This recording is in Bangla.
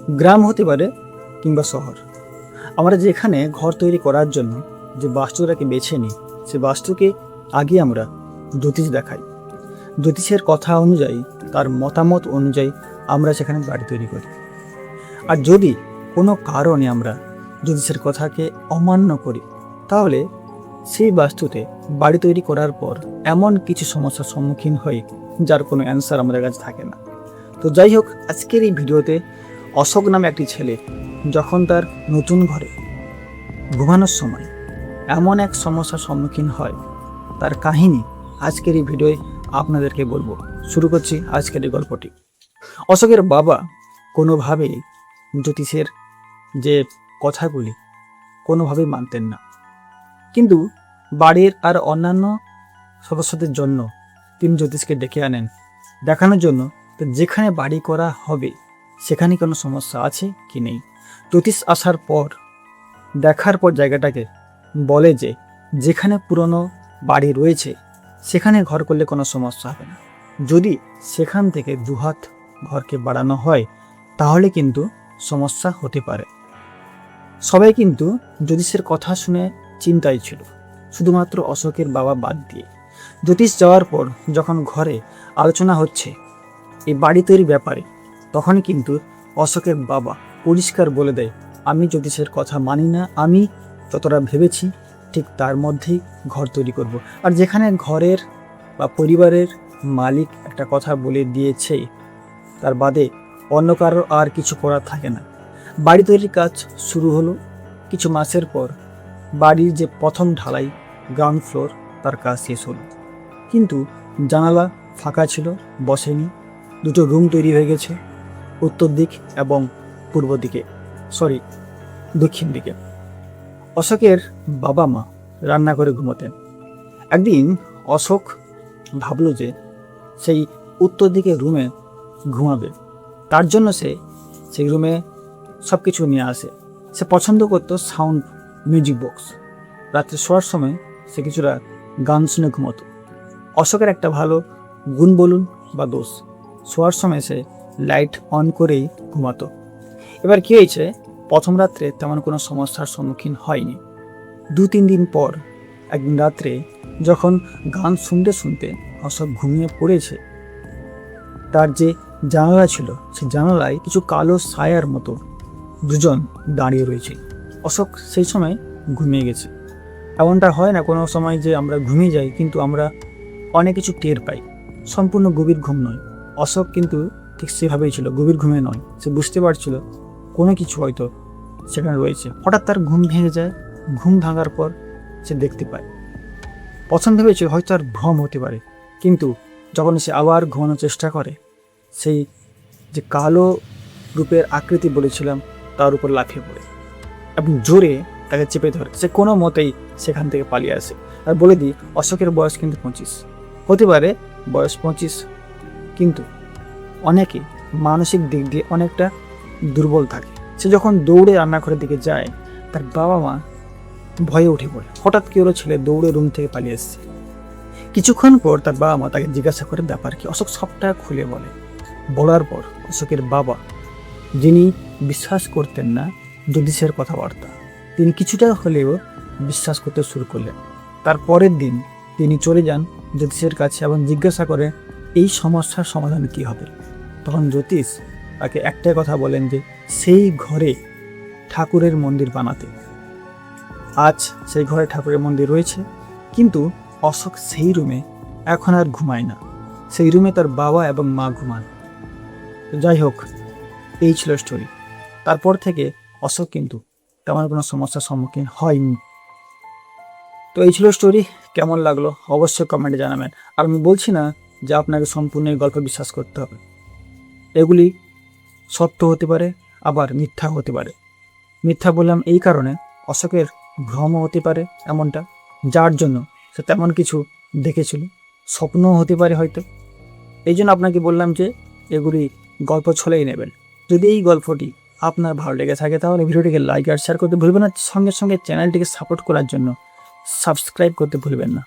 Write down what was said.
গ্রাম হতে পারে কিংবা শহর, আমরা যেখানে ঘর তৈরি করার জন্য যে বাস্তুটাকে বেছে নিই, সে বাস্তুকে আগে আমরা জ্যোতিষ দেখাই। জ্যোতিষের কথা অনুযায়ী, তার মতামত অনুযায়ী আমরা সেখানে বাড়ি তৈরি করি। আর যদি কোনো কারণে আমরা জ্যোতিষের কথাকে অমান্য করি, তাহলে সেই বাস্তুতে বাড়ি তৈরি করার পর এমন কিছু সমস্যার সম্মুখীন হই যার কোনো অ্যান্সার আমাদের কাছে থাকে না। তো যাই হোক, আজকের এই ভিডিওতে অশোক নামে একটি ছেলে যখন তার নতুন ঘরে ঘুমানোর সময় এমন এক সমস্যার সম্মুখীন হয়, তার কাহিনী আজকের এই ভিডিওয়ে আপনাদেরকে বলবো। শুরু করছি আজকের এই গল্পটি। অশোকের বাবা কোনোভাবেই জ্যোতিষের যে কথাগুলি কোনোভাবেই মানতেন না, কিন্তু বাড়ির আর অন্যান্য সদস্যদের জন্য তিনি জ্যোতিষকে ডেকে আনেন দেখানোর জন্য যেখানে বাড়ি করা হবে সেখানে কোনো সমস্যা আছে কি নেই। জ্যোতিষ আসার পর দেখার পর জায়গাটাকে বলে যে যেখানে পুরনো বাড়ি রয়েছে সেখানে ঘর করলে কোনো সমস্যা হবে না, যদি সেখান থেকে দুহাত ঘরকে বাড়ানো হয় তাহলে কিন্তু সমস্যা হতে পারে। সবাই কিন্তু জ্যোতিষের কথা শুনে চিন্তায় ছিল, শুধুমাত্র অশোকের বাবা বাদ দিয়ে। জ্যোতিষ যাওয়ার পর যখন ঘরে আলোচনা হচ্ছে এই বাড়ি তৈরির ব্যাপারে, তখন কিন্তু অশোকের বাবা পরিষ্কার বলে দেয়, আমি জ্যোতিষের কথা মানি না, আমি যতটা ভেবেছি ঠিক তার মধ্যেই ঘর তৈরি করব। আর যেখানে ঘরের বা পরিবারের মালিক একটা কথা বলে দিয়েছে, তার বাদে অন্য কারোর আর কিছু করার থাকে না। বাড়ি তৈরির কাজ শুরু হলো। কিছু মাসের পর বাড়ির যে প্রথম ঢালাই, গ্রাউন্ড ফ্লোর, তার কাজ শেষ হলো, কিন্তু জানালা ফাঁকা ছিল, বসেনি। দুটো রুম তৈরি হয়ে গেছে, উত্তর দিক এবং পূর্ব দিকে, দক্ষিণ দিকে। অশোকের বাবা মা রান্না করে ঘুমোতেন। একদিন অশোক ভাবলো যে সেই উত্তর দিকে রুমে ঘুমাবে, তার জন্য সে সেই রুমে সব কিছু নিয়ে আসে। সে পছন্দ করতো সাউন্ড মিউজিক বক্স। রাত্রে শোয়ার সময় সে কিছুটা গান শুনে ঘুমোতো। অশোকের একটা ভালো গুণ বলুন বা দোষ, শোয়ার সময় সে লাইট অন করেই ঘুমাতো। এবার কী হয়েছে, প্রথম রাত্রে তেমন কোনো সমস্যার সম্মুখীন হয়নি। 2-3 দিন পর একদিন রাত্রে যখন গান শুনতে শুনতে অশোক ঘুমিয়ে পড়েছে, তার যে জানালা ছিল সেই জানালায় কিছু কালো ছায়ার মতো দুজন দাঁড়িয়ে রয়েছে। অশোক সেই সময় ঘুমিয়ে গেছে। এমনটা হয় না কোনো সময় যে আমরা ঘুমিয়ে যাই কিন্তু আমরা অনেক কিছু টের পাই, সম্পূর্ণ গভীর ঘুম নয়। অশোক কিন্তু ঠিক সেভাবেই ছিল, গভীর ঘুমে নয়। সে বুঝতে পারছিল কোনো কিছু হয়তো সেখানে রয়েছে। হঠাৎ তার ঘুম ভেঙে যায়। ঘুম ভাঙার পর সে দেখতে পায়, প্রথম ভেবেছে হয়তো আর ভ্রম হতে পারে, কিন্তু যখন সে আবার ঘুমানোর চেষ্টা করে, সেই যে কালো রূপের আকৃতি বলেছিলাম তার উপর লাফিয়ে পড়ে এবং জোরে তাকে চেপে ধরে। সে কোনো মতেই সেখান থেকে পালিয়ে আসে। আর বলে দিই, অশোকের বয়স কিন্তু 25 হতে পারে, বয়স 25, কিন্তু অনেকে মানসিক দিক দিয়ে অনেকটা দুর্বল থাকে। সে যখন দৌড়ে রান্নাঘরের দিকে যায়, তার বাবা মা ভয়ে উঠে পড়ে। হঠাৎ কি হলো, ছেলে দৌড়ে রুম থেকে পালিয়ে এসছে। কিছুক্ষণ পর তার বাবা মা তাকে জিজ্ঞাসা করে ব্যাপার কি। অশোক সবটা খুলে বলার পর অশোকের বাবা, যিনি বিশ্বাস করতেন না জ্যোতিষের কথাবার্তা, তিনি কিছুটা হলেও বিশ্বাস করতে শুরু করলেন। তার পরের দিন তিনি চলে যান জ্যোতিষের কাছে এবং জিজ্ঞাসা করে এই সমস্যার সমাধান কি হবে। তখন জ্যোতিষ তাকে একটাই কথা বলেন যে সেই ঘরে ঠাকুরের মন্দির বানাতে। আজ সেই ঘরে ঠাকুরের মন্দির রয়েছে, কিন্তু অশোক সেই রুমে এখন আর ঘুমায় না। সেই রুমে তার বাবা এবং মা ঘুমান। যাই হোক, এই ছিল স্টোরি। তারপর থেকে অশোক কিন্তু তেমন কোনো সমস্যার সম্মুখীন হয়নি। তো এই ছিল স্টোরি। কেমন লাগলো অবশ্যই কমেন্টে জানাবেন। আর আমি বলছি না যে আপনাকে সম্পূর্ণ এই গল্প বিশ্বাস করতে হবে। এগুলি সত্য হতে পারে, আবার মিথ্যা হতে পারে। মিথ্যা বললাম এই কারণে, অশোকের ভ্রম হতে পারে এমনটা, যার জন্য সে তেমন কিছু দেখেছিল, স্বপ্নও হতে পারে হয়তো। এই জন্য আপনাকে বললাম যে এগুলি গল্প ছলেই নেবেন। যদি এই গল্পটি আপনার ভালো লেগে থাকে তাহলে ভিডিওটিকে লাইক আর শেয়ার করতে ভুলবেন না। সঙ্গে সঙ্গে চ্যানেলটিকে সাপোর্ট করার জন্য সাবস্ক্রাইব করতে ভুলবেন না।